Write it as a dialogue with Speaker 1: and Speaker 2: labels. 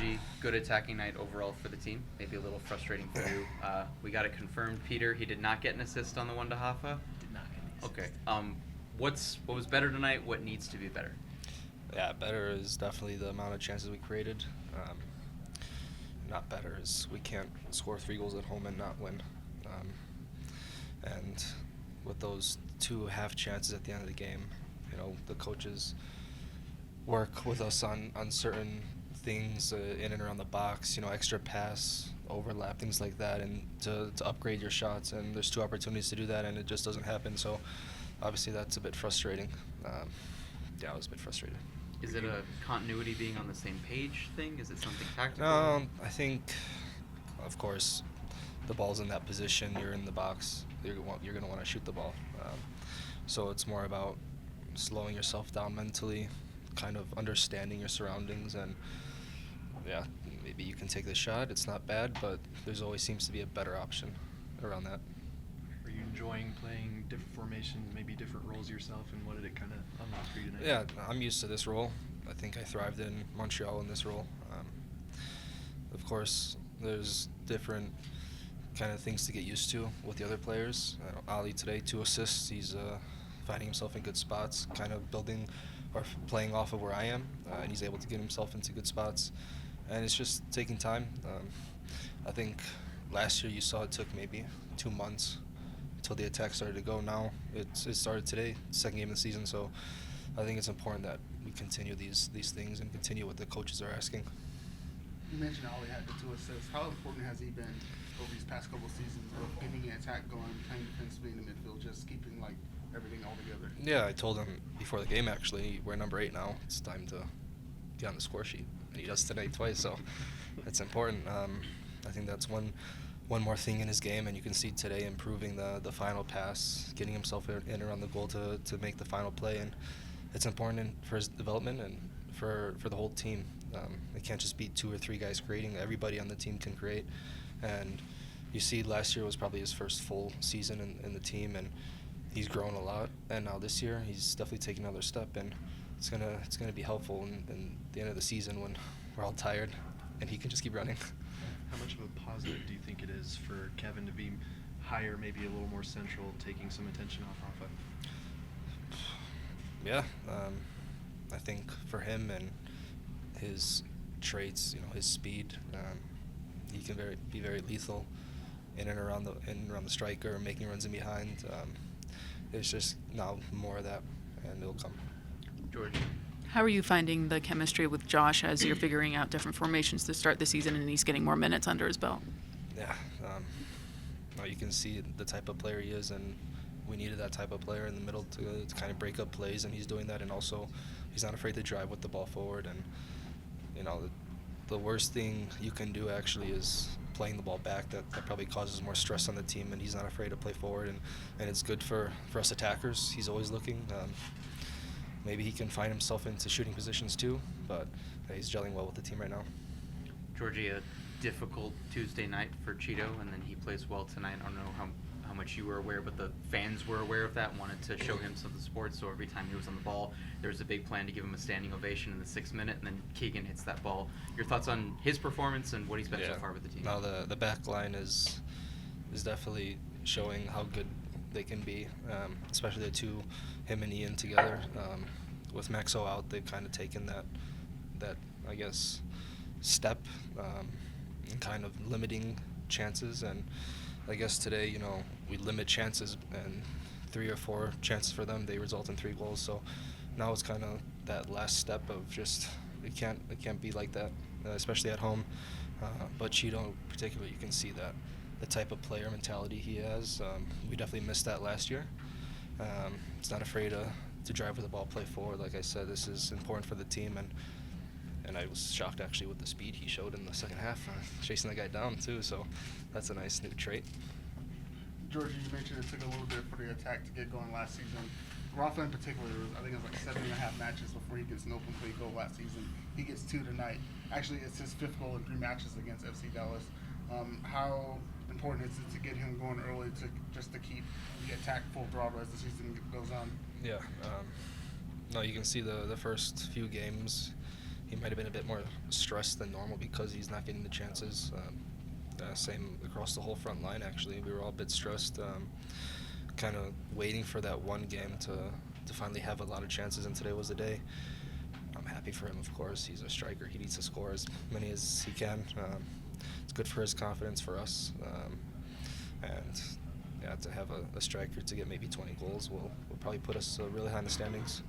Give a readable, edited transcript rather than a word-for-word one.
Speaker 1: Djordje, good attacking night overall for the team. Maybe a little frustrating for you. We got it confirmed, Peter. He did not get an assist on the one to Hoffa.
Speaker 2: Did not get an assist.
Speaker 1: Okay. What was better tonight? What needs to be better?
Speaker 3: Yeah, better is definitely the amount of chances we created. Not better is we can't score 3 goals at home and not win. And with those 2 half chances at the end of the game, the coaches work with us on certain things in and around the box, extra pass, overlap, things like that, and to upgrade your shots. And there's 2 opportunities to do that, and it just doesn't happen. So obviously that's a bit frustrating. I was a bit frustrated.
Speaker 1: Is it a continuity being on the same page thing? Is it something tactical?
Speaker 3: I think, of course, the ball's in that position. You're in the box. You're going to want to shoot the ball. So it's more about slowing yourself down mentally, kind of understanding your surroundings, and maybe you can take the shot. It's not bad, but there's always seems to be a better option around that.
Speaker 2: Are you enjoying playing different formations, maybe different roles yourself, and what did it kind of unlock for you tonight?
Speaker 3: Yeah, I'm used to this role. I think I thrived in Montreal in this role. Of course, there's different kind of things to get used to with the other players. Ali today, 2 assists. He's finding himself in good spots, kind of building or playing off of where I am, and he's able to get himself into good spots. And it's just taking time. I think last year you saw it took maybe 2 months until the attack started to go. Now it started today, 2nd game of the season. So I think it's important that we continue these things and continue what the coaches are asking.
Speaker 4: You mentioned Ali had the 2 assists. How important has he been over these past couple seasons of getting an attack going, playing defensively in the midfield, just keeping everything all together?
Speaker 3: Yeah, I told him before the game actually, we're number 8 now. It's time to get on the score sheet. And he does today twice, so it's important. I think that's one more thing in his game, and you can see today improving the final pass, getting himself in around the goal to make the final play, and it's important for his development and for the whole team. It can't just be 2 or 3 guys creating. Everybody on the team can create, and you see last year was probably his first full season in the team, and he's grown a lot. And now this year he's definitely taking another step, and it's gonna be helpful in the end of the season when we're all tired and he can just keep running.
Speaker 2: How much of a positive do you think it is for Kevin to be higher, maybe a little more central, taking some attention off Hoffa?
Speaker 3: Yeah, I think for him and his traits, his speed, he can be very lethal in and around the striker, making runs in behind. It's just now more of that, and it'll come.
Speaker 1: Djordje.
Speaker 5: How are you finding the chemistry with Josh as you're figuring out different formations to start the season and he's getting more minutes under his belt?
Speaker 3: Yeah, you can see the type of player he is, and we needed that type of player in the middle to kind of break up plays, and he's doing that. And also, he's not afraid to drive with the ball forward. And the worst thing you can do actually is playing the ball back. That probably causes more stress on the team, and he's not afraid to play forward, and it's good for us attackers. He's always looking. Maybe he can find himself into shooting positions too, but he's gelling well with the team right now.
Speaker 1: Djordje, a difficult Tuesday night for Cheeto, and then he plays well tonight. I don't know how much you were aware, but the fans were aware of that, wanted to show him some of the support. So every time he was on the ball, there was a big plan to give him a standing ovation in the 6th minute, and then Keegan hits that ball. Your thoughts on his performance and what he's been so far with the team?
Speaker 3: No, the back line is definitely showing how good they can be, especially the 2, him and Ian together. With Maxo out, they've kind of taken that I guess step in kind of limiting chances, and I guess today we limit chances, and 3 or 4 chances for them, they result in 3 goals. So now it's kind of that last step of just it can't be like that, especially at home. But Cheeto in particular, you can see that the type of player mentality he has. We definitely missed that last year. He's not afraid to drive with the ball, play forward. Like I said, this is important for the team, and I was shocked actually with the speed he showed in the second half, chasing that guy down too. So that's a nice new trait.
Speaker 4: Djordje, you mentioned it took a little bit for the attack to get going last season. Rafa in particular, I think it was like 7.5 matches before he gets an open play goal last season. He gets 2 tonight. Actually, it's his 5th goal in 3 matches against FC Dallas. How important is it to get him going early to keep the attack full throttle as the season goes on?
Speaker 3: Yeah. No, you can see the first few games he might have been a bit more stressed than normal because he's not getting the chances. Same across the whole front line, actually. We were all a bit stressed, kind of waiting for that one game to finally have a lot of chances, and today was the day. I'm happy for him, of course. He's a striker. He needs to score as many as he can. It's good for his confidence, for us. And yeah, to have a striker to get maybe 20 goals will probably put us really high in the standings.